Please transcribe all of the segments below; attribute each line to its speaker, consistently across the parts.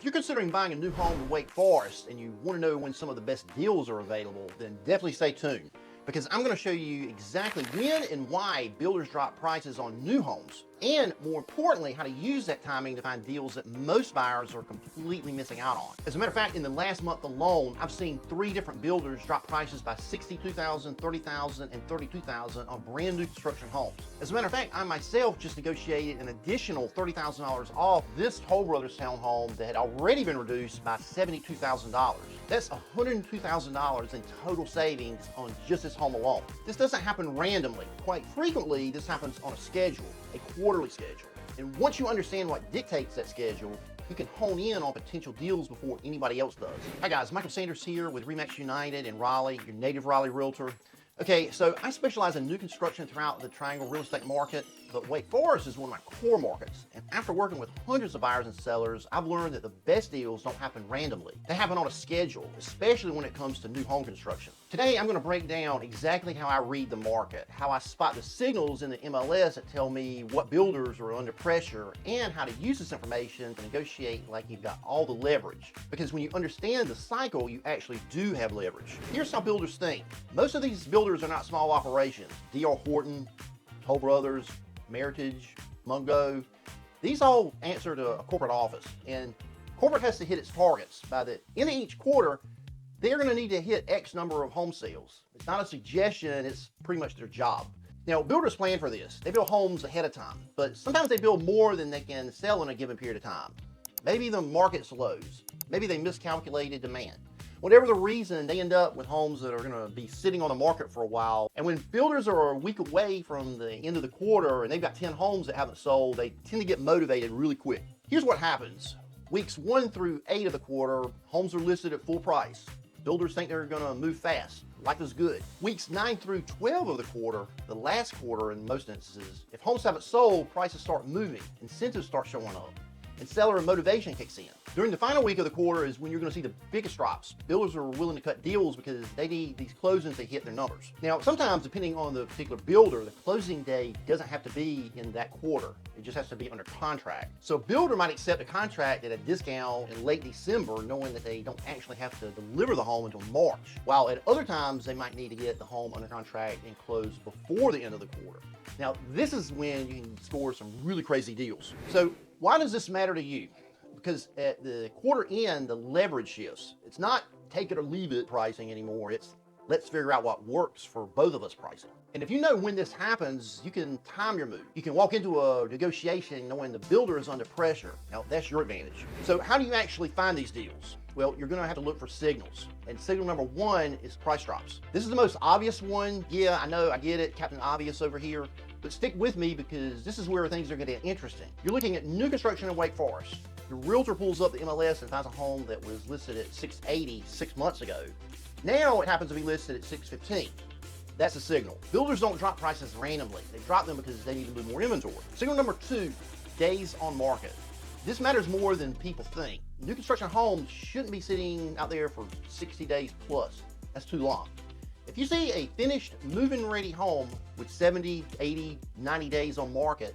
Speaker 1: If you're considering buying a new home in Wake Forest and you want to know when some of the best deals are available, then definitely stay tuned, because I'm going to show you exactly when and why builders drop prices on new homes, and more importantly, how to use that timing to find deals that most buyers are completely missing out on. As a matter of fact, in the last month alone, I've seen 3 different builders drop prices by $62,000, $30,000, and $32,000 on brand new construction homes. As a matter of fact, I myself just negotiated an additional $30,000 off this Toll Brothers townhome that had already been reduced by $72,000. That's $102,000 in total savings on just this home alone. This doesn't happen randomly. Quite frequently, this happens on a schedule, a quarterly schedule. And once you understand what dictates that schedule, you can hone in on potential deals before anybody else does. Hi guys, Michael Sanders here with RE/MAX United in Raleigh, your native Raleigh realtor. Okay, so I specialize in new construction throughout the Triangle real estate market, but Wake Forest is one of my core markets. And after working with hundreds of buyers and sellers, I've learned that the best deals don't happen randomly. They happen on a schedule, especially when it comes to new home construction. Today, I'm gonna break down exactly how I read the market, how I spot the signals in the MLS that tell me what builders are under pressure, and how to use this information to negotiate like you've got all the leverage. Because when you understand the cycle, you actually do have leverage. Here's how builders think. Most of these builders are not small operations. D.R. Horton, Toll Brothers, Meritage, Mungo, these all answer to a corporate office, and corporate has to hit its targets. By the end of each quarter, they're going to need to hit X number of home sales. It's not a suggestion, it's pretty much their job. Now, builders plan for this. They build homes ahead of time, but sometimes they build more than they can sell in a given period of time. Maybe the market slows. Maybe they miscalculated demand. Whatever the reason, they end up with homes that are going to be sitting on the market for a while. And when builders are a week away from the end of the quarter and they've got 10 homes that haven't sold, they tend to get motivated really quick. Here's what happens. Weeks 1 through 8 of the quarter, homes are listed at full price. Builders think they're going to move fast. Life is good. Weeks 9 through 12 of the quarter, the last quarter in most instances, if homes haven't sold, prices start moving, incentives start showing up, and seller motivation kicks in. During the final week of the quarter is when you're going to see the biggest drops. Builders are willing to cut deals because they need these closings to hit their numbers. Now, sometimes, depending on the particular builder, the closing day doesn't have to be in that quarter. It just has to be under contract. So a builder might accept a contract at a discount in late December, knowing that they don't actually have to deliver the home until March, while at other times they might need to get the home under contract and close before the end of the quarter. Now, this is when you can score some really crazy deals. So why does this matter to you? Because at the quarter end, the leverage shifts. It's not take it or leave it pricing anymore. It's let's figure out what works for both of us pricing. And if you know when this happens, you can time your move. You can walk into a negotiation knowing the builder is under pressure. Now, that's your advantage. So how do you actually find these deals? Well, you're gonna have to look for signals. And signal number 1 is price drops. This is the most obvious one. Yeah, I know, I get it, Captain Obvious over here. But stick with me because this is where things are gonna get interesting. You're looking at new construction in Wake Forest. The realtor pulls up the MLS and finds a home that was listed at $680 6 months ago. Now it happens to be listed at $615. That's a signal. Builders don't drop prices randomly. They drop them because they need to move more inventory. Signal number 2, days on market. This matters more than people think. New construction homes shouldn't be sitting out there for 60 days plus. That's too long. If you see a finished, move-in ready home with 70, 80, 90 days on market,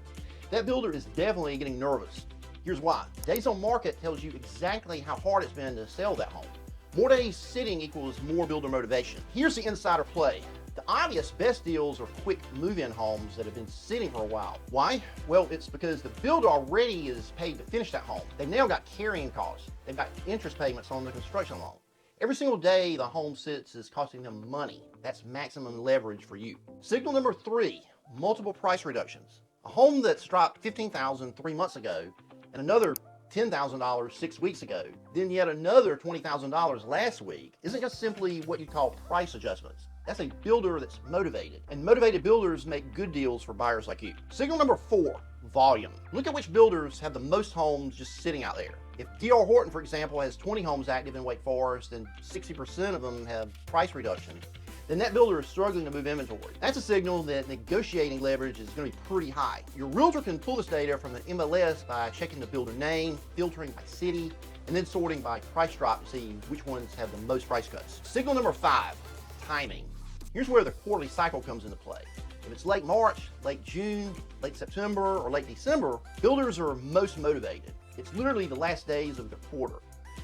Speaker 1: that builder is definitely getting nervous. Here's why. Days on market tells you exactly how hard it's been to sell that home. More days sitting equals more builder motivation. Here's the insider play. The obvious best deals are quick move-in homes that have been sitting for a while. Why? Well, it's because the builder already is paid to finish that home. They've now got carrying costs. They've got interest payments on the construction loan. Every single day the home sits is costing them money. That's maximum leverage for you. Signal number 3, multiple price reductions. A home that's dropped $15,000 3 months ago and another $10,000 6 weeks ago, then yet another $20,000 last week isn't just simply what you call price adjustments. That's a builder that's motivated, and motivated builders make good deals for buyers like you. Signal number 4, volume. Look at which builders have the most homes just sitting out there. If D.R. Horton, for example, has 20 homes active in Wake Forest and 60% of them have price reductions, then that builder is struggling to move inventory. That's a signal that negotiating leverage is going to be pretty high. Your realtor can pull this data from the MLS by checking the builder name, filtering by city, and then sorting by price drop to see which ones have the most price cuts. Signal number 5, timing. Here's where the quarterly cycle comes into play. If it's late March, late June, late September, or late December, builders are most motivated. It's literally the last days of the quarter.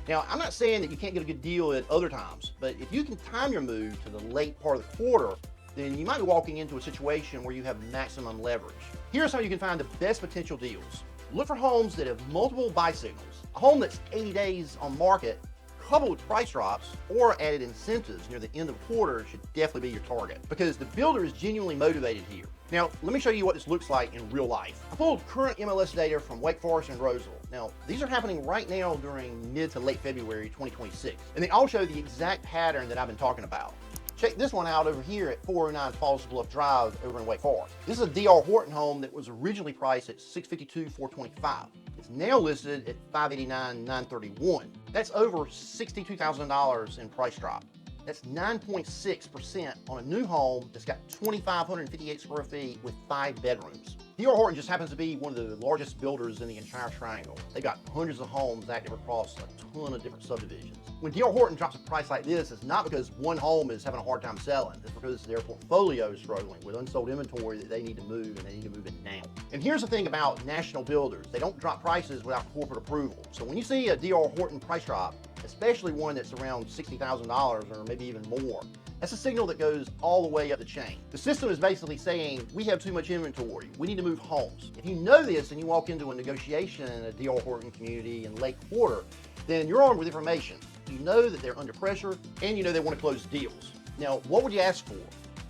Speaker 1: Now, I'm not saying that you can't get a good deal at other times, but if you can time your move to the late part of the quarter, then you might be walking into a situation where you have maximum leverage. Here's how you can find the best potential deals. Look for homes that have multiple buy signals. A home that's 80 days on market, coupled with price drops or added incentives near the end of the quarter should definitely be your target, because the builder is genuinely motivated here. Now, let me show you what this looks like in real life. I pulled current MLS data from Wake Forest and Rolesville. Now, these are happening right now during mid to late February 2026, and they all show the exact pattern that I've been talking about. Check this one out over here at 409 Falls Bluff Drive over in Wake Forest. This is a D.R. Horton home that was originally priced at $652,425. It's now listed at $589,931. That's over $62,000 in price drop. That's 9.6% on a new home that's got 2,558 square feet with 5 bedrooms. D.R. Horton just happens to be one of the largest builders in the entire triangle. They've got hundreds of homes active across a ton of different subdivisions. When D.R. Horton drops a price like this, it's not because one home is having a hard time selling. It's because their portfolio is struggling with unsold inventory that they need to move, and they need to move it now. And here's the thing about national builders. They don't drop prices without corporate approval. So when you see a D.R. Horton price drop, especially one that's around $60,000 or maybe even more, that's a signal that goes all the way up the chain. The system is basically saying, we have too much inventory. We need to move homes. If you know this and you walk into a negotiation in a D.R. Horton community in Lake Quarter, then you're armed with information. You know that they're under pressure, and you know they want to close deals. Now, what would you ask for?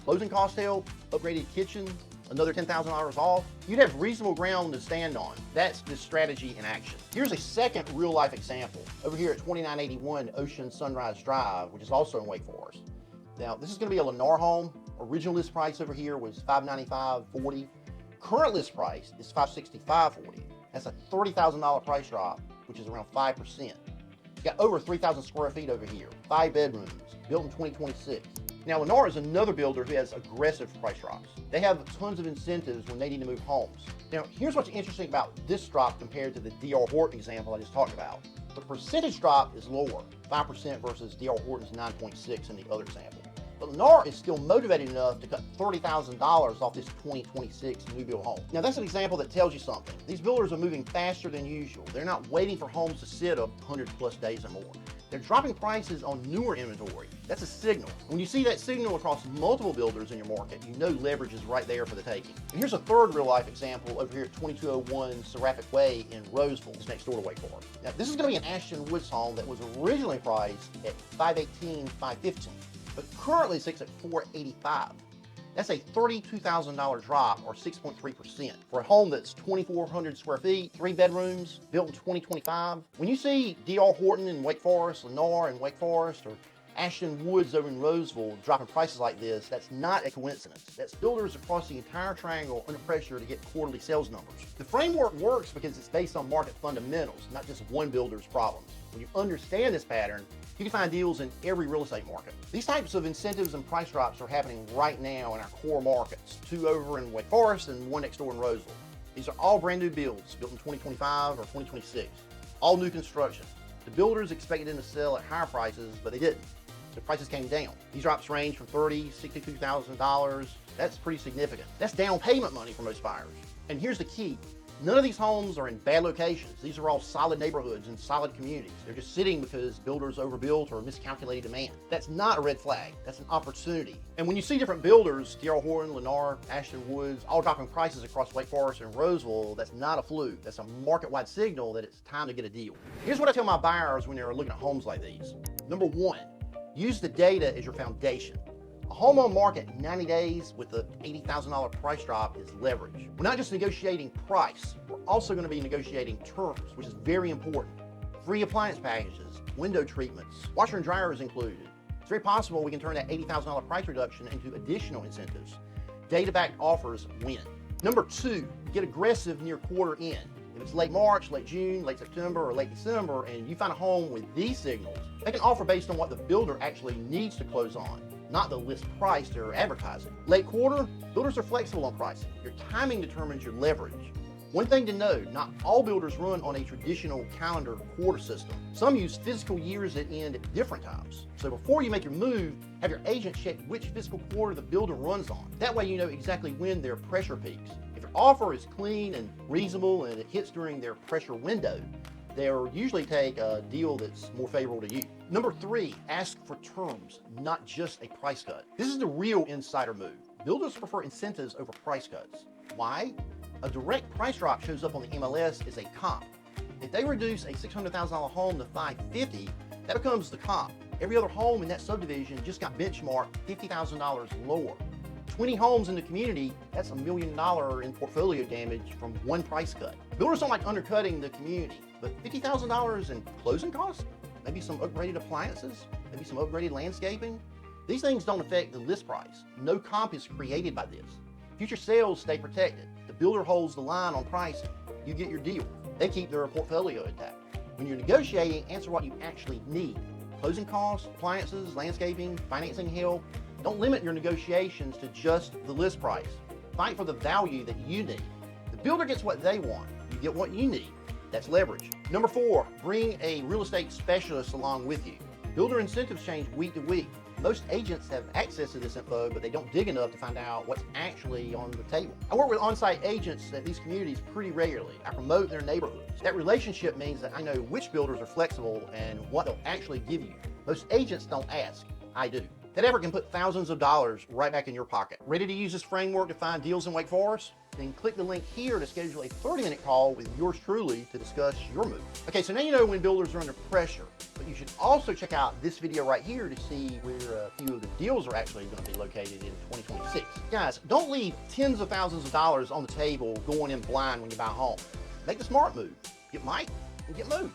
Speaker 1: Closing cost help, upgraded kitchen, another $10,000 off? You'd have reasonable ground to stand on. That's the strategy in action. Here's a second real-life example over here at 2981 Ocean Sunrise Drive, which is also in Wake Forest. Now, this is going to be a Lennar home. Original list price over here was $595.40. Current list price is $565.40. That's a $30,000 price drop, which is around 5%. You got over 3,000 square feet over here, 5 bedrooms, built in 2026. Now, Lennar is another builder who has aggressive price drops. They have tons of incentives when they need to move homes. Now, here's what's interesting about this drop compared to the D.R. Horton example I just talked about. The percentage drop is lower, 5% versus D.R. Horton's 9.6 in the other example. But Lennar is still motivated enough to cut $30,000 off this 2026 new build home. Now, that's an example that tells you something. These builders are moving faster than usual. They're not waiting for homes to sit 100+ days or more. They're dropping prices on newer inventory. That's a signal. When you see that signal across multiple builders in your market, you know leverage is right there for the taking. And here's a third real-life example over here at 2201 Seraphic Way in Rolesville. It's next door to Wake Forest. Now, this is going to be an Ashton Woods home that was originally priced at $518,515, but currently sits at $485,000. That's a $32,000 drop, or 6.3%, for a home that's 2,400 square feet, 3 bedrooms, built in 2025. When you see D.R. Horton in Wake Forest, Lennar in Wake Forest, or Ashton Woods over in Rolesville dropping prices like this, that's not a coincidence. That's builders across the entire triangle under pressure to get quarterly sales numbers. The framework works because it's based on market fundamentals, not just one builder's problems. When you understand this pattern, you can find deals in every real estate market. These types of incentives and price drops are happening right now in our core markets, 2 over in Wake Forest and 1 next door in Rolesville. These are all brand new builds built in 2025 or 2026, all new construction. The builders expected them to sell at higher prices, but they didn't. The prices came down. These drops range from $30,000 to $62,000. That's pretty significant. That's down payment money for most buyers. And here's the key. None of these homes are in bad locations. These are all solid neighborhoods and solid communities. They're just sitting because builders overbuilt or miscalculated demand. That's not a red flag. That's an opportunity. And when you see different builders, D.R. Horton, Lennar, Ashton Woods, all dropping prices across Wake Forest and Rolesville, that's not a fluke. That's a market-wide signal that it's time to get a deal. Here's what I tell my buyers when they're looking at homes like these. Number 1, use the data as your foundation. A home on market 90 days with an $80,000 price drop is leverage. We're not just negotiating price, we're also going to be negotiating terms, which is very important. Free appliance packages, window treatments, washer and dryer is included. It's very possible we can turn that $80,000 price reduction into additional incentives. Data-backed offers win. Number 2, get aggressive near quarter end. If it's late March, late June, late September, or late December, and you find a home with these signals, they can offer based on what the builder actually needs to close on, not the list price they're advertising. Late quarter, builders are flexible on pricing. Your timing determines your leverage. One thing to note, not all builders run on a traditional calendar quarter system. Some use fiscal years that end at different times. So before you make your move, have your agent check which fiscal quarter the builder runs on. That way you know exactly when their pressure peaks. If your offer is clean and reasonable and it hits during their pressure window, They'll usually take a deal that's more favorable to you. Number 3, ask for terms, not just a price cut. This is the real insider move. Builders prefer incentives over price cuts. Why? A direct price drop shows up on the MLS as a comp. If they reduce a $600,000 home to $550,000, that becomes the comp. Every other home in that subdivision just got benchmarked $50,000 lower. 20 homes in the community, that's $1 million in portfolio damage from one price cut. Builders don't like undercutting the community, but $50,000 in closing costs, maybe some upgraded appliances, maybe some upgraded landscaping, these things don't affect the list price. No comp is created by this. Future sales stay protected. The builder holds the line on pricing. You get your deal. They keep their portfolio intact. When you're negotiating, answer what you actually need. Closing costs, appliances, landscaping, financing help. Don't limit your negotiations to just the list price. Fight for the value that you need. The builder gets what they want. You get what you need. That's leverage. Number 4, bring a real estate specialist along with you. Builder incentives change week to week. Most agents have access to this info, but they don't dig enough to find out what's actually on the table. I work with on-site agents at these communities pretty regularly. I promote their neighborhoods. That relationship means that I know which builders are flexible and what they'll actually give you. Most agents don't ask. I do. That effort can put thousands of dollars right back in your pocket. Ready to use this framework to find deals in Wake Forest? Then click the link here to schedule a 30-minute call with yours truly to discuss your move. Okay, so now you know when builders are under pressure, but you should also check out this video right here to see where a few of the deals are actually going to be located in 2026. Guys, don't leave tens of thousands of dollars on the table going in blind when you buy a home. Make the smart move. Get Mike and get moved.